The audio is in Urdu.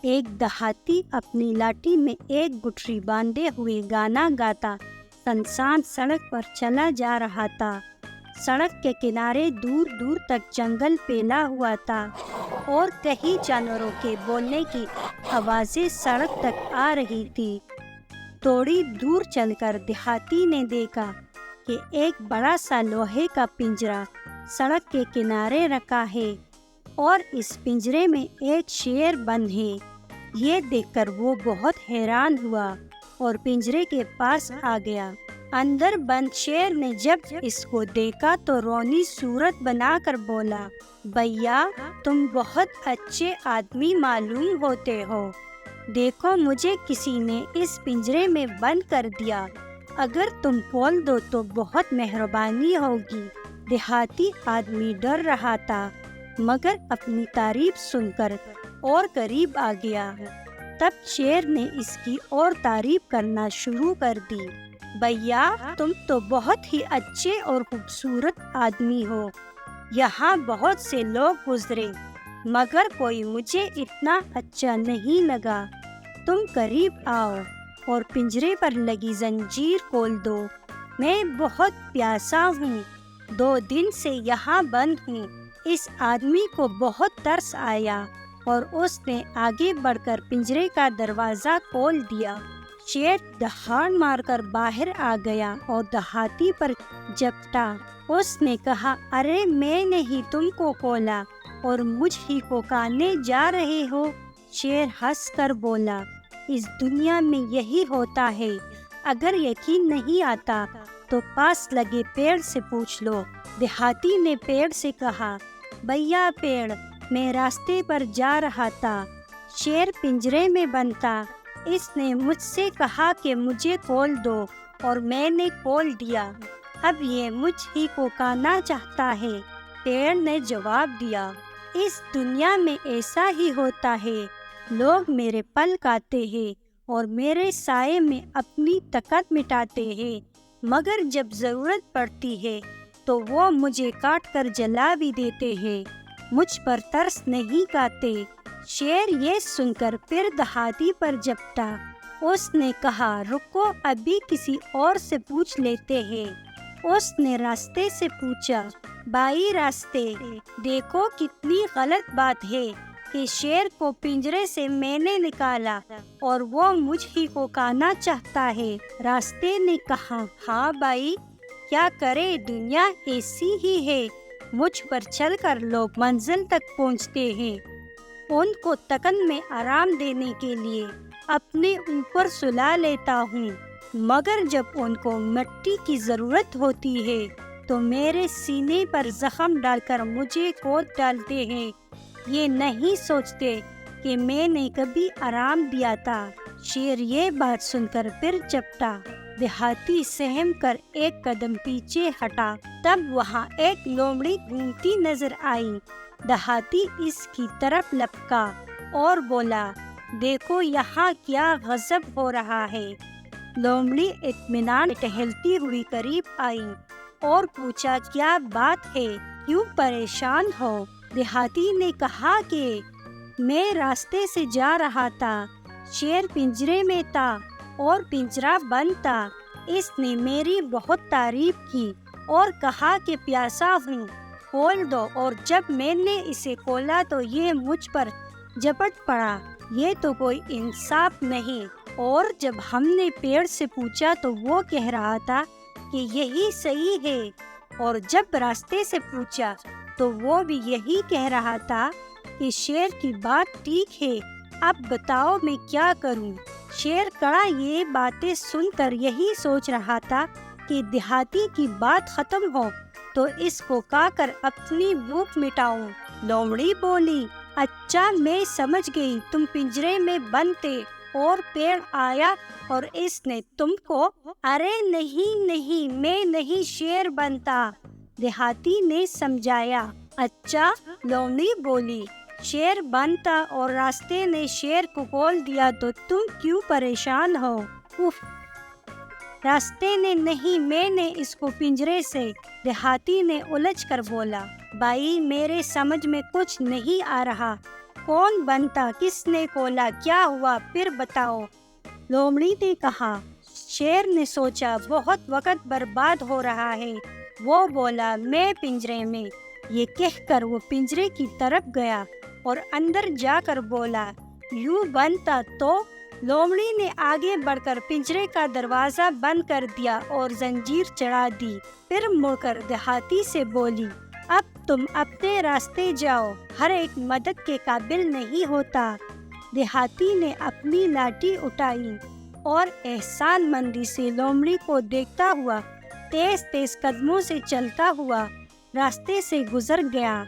ایک دیہاتی اپنی لاٹھی میں ایک گٹھری باندھے ہوئے گانا گاتا سنسان سڑک پر چلا جا رہا تھا۔ سڑک کے کنارے دور دور تک جنگل پھیلا ہوا تھا اور کئی جانوروں کے بولنے کی آوازیں سڑک تک آ رہی تھی۔ تھوڑی دور چل کر دیہاتی نے دیکھا کہ ایک بڑا سا لوہے کا پنجرا سڑک کے کنارے رکھا ہے اور اس پنجرے میں ایک شیر بند ہے۔ یہ دیکھ کر وہ بہت حیران ہوا اور پنجرے کے پاس آ گیا۔ اندر بند شیر نے جب اس کو دیکھا تو رونی صورت بنا کر بولا، بھیا تم بہت اچھے آدمی معلوم ہوتے ہو۔ دیکھو مجھے کسی نے اس پنجرے میں بند کر دیا، اگر تم کھول دو تو بہت مہربانی ہوگی۔ دیہاتی آدمی ڈر رہا تھا مگر اپنی تعریف سن کر اور قریب آ گیا۔ تب شیر نے اس کی اور تعریف کرنا شروع کر دی، بھیا تم تو بہت ہی اچھے اور خوبصورت آدمی ہو۔ یہاں بہت سے لوگ گزرے مگر کوئی مجھے اتنا اچھا نہیں لگا۔ تم قریب آؤ اور پنجرے پر لگی زنجیر کھول دو۔ میں بہت پیاسا ہوں، 2 دن سے یہاں بند ہوں۔ اس آدمی کو بہت ترس آیا اور اس نے آگے بڑھ کر پنجرے کا دروازہ کھول دیا۔ شیر دہاڑ مار کر باہر آ گیا اور دیہاتی پر جھپٹا۔ اس نے کہا، ارے میں نے ہی تم کو کھولا اور مجھ ہی کو کھانے جا رہے ہو۔ شیر ہنس کر بولا، اس دنیا میں یہی ہوتا ہے، اگر یقین نہیں آتا تو پاس لگے پیڑ سے پوچھ لو۔ دیہاتی نے پیڑ سے کہا، بھیا پیڑ میں راستے پر جا رہا تھا، شیر پنجرے میں بند تھا، اس نے مجھ سے کہا کہ مجھے کھول دو اور میں نے کھول دیا، اب یہ مجھ ہی کو کھانا چاہتا ہے۔ پیڑ نے جواب دیا، اس دنیا میں ایسا ہی ہوتا ہے، لوگ میرے پھل کھاتے ہیں اور میرے سائے میں اپنی طاقت مٹاتے ہیں، مگر جب ضرورت پڑتی ہے تو وہ مجھے کاٹ کر جلا بھی دیتے ہیں، مجھ پر ترس نہیں کھاتے۔ شیر یہ سن کر پھر دیہاتی پر جھپٹا۔ اس نے کہا، رکو ابھی کسی اور سے پوچھ لیتے ہیں۔ اس نے راستے سے پوچھا، بھائی راستے، دیکھو کتنی غلط بات ہے کہ شیر کو پنجرے سے میں نے نکالا اور وہ مجھ ہی کو کھانا چاہتا ہے۔ راستے نے کہا، ہاں بھائی کیا کرے، دنیا ایسی ہی ہے، مجھ پر چل کر لوگ منزل تک پہنچتے ہیں، ان کو تکن میں آرام دینے کے لیے اپنے اوپر سلا لیتا ہوں، مگر جب ان کو مٹی کی ضرورت ہوتی ہے تو میرے سینے پر زخم ڈال کر مجھے کھود ڈالتے ہیں، یہ نہیں سوچتے کہ میں نے کبھی آرام دیا تھا۔ شیر یہ بات سن کر پھر جھپٹا۔ دیہاتی سہم کر ایک قدم پیچھے ہٹا، تب وہاں ایک لومڑی گھومتی نظر آئی۔ دیہاتی اس کی طرف لپکا اور بولا، دیکھو یہاں کیا غضب ہو رہا ہے۔ لومڑی اطمینان ٹہلتی ہوئی قریب آئی اور پوچھا، کیا بات ہے، کیوں پریشان ہو؟ دیہاتی نے کہا کہ میں راستے سے جا رہا تھا، شیر پنجرے میں تھا اور پنجرا بند تھا، اس نے میری بہت تعریف کی اور کہا کہ پیاسا ہوں، کھول دو، اور جب میں نے اسے کھولا تو یہ مجھ پر جھپٹ پڑا، یہ تو کوئی انصاف نہیں۔ اور جب ہم نے پیڑ سے پوچھا تو وہ کہہ رہا تھا کہ یہی صحیح ہے، اور جب راستے سے پوچھا تو وہ بھی یہی کہہ رہا تھا کہ شیر کی بات ٹھیک ہے، اب بتاؤ میں کیا کروں؟ شیر کڑا یہ باتیں سن کر یہی سوچ رہا تھا کہ دیہاتی کی بات ختم ہو تو اس کو کھا کر اپنی بھوک مٹاؤں۔ لومڑی بولی، اچھا میں سمجھ گئی، تم پنجرے میں بند تھے اور پیڑ آیا اور اس نے تم کو۔ ارے نہیں نہیں، میں نہیں شیر بنتا، دیہاتی نے سمجھایا۔ اچھا، لومڑی بولی، شیر بند تھا اور راستے نے شیر کو کھول دیا تو تم کیوں پریشان ہو؟ اف، راستے نے نہیں، میں نے اس کو پنجرے سے۔ دیہاتی نے الجھ کر بولا، بھائی میرے سمجھ میں کچھ نہیں آ رہا، کون بنتا، کس نے کھولا، کیا ہوا پھر بتاؤ۔ لومڑی نے کہا۔ شیر نے سوچا بہت وقت برباد ہو رہا ہے، وہ بولا میں پنجرے میں۔ یہ کہہ کر وہ پنجرے کی طرف گیا اور اندر جا کر بولا یوں بنتا تو۔ لومڑی نے آگے بڑھ کر پنجرے کا دروازہ بند کر دیا اور زنجیر چڑھا دی، پھر مڑ کر دیہاتی سے بولی اب تم اپنے راستے جاؤ، ہر ایک مدد کے قابل نہیں ہوتا۔ دیہاتی نے اپنی لاٹھی اٹھائی اور احسان مندی سے لومڑی کو دیکھتا ہوا تیز تیز قدموں سے چلتا ہوا راستے سے گزر گیا۔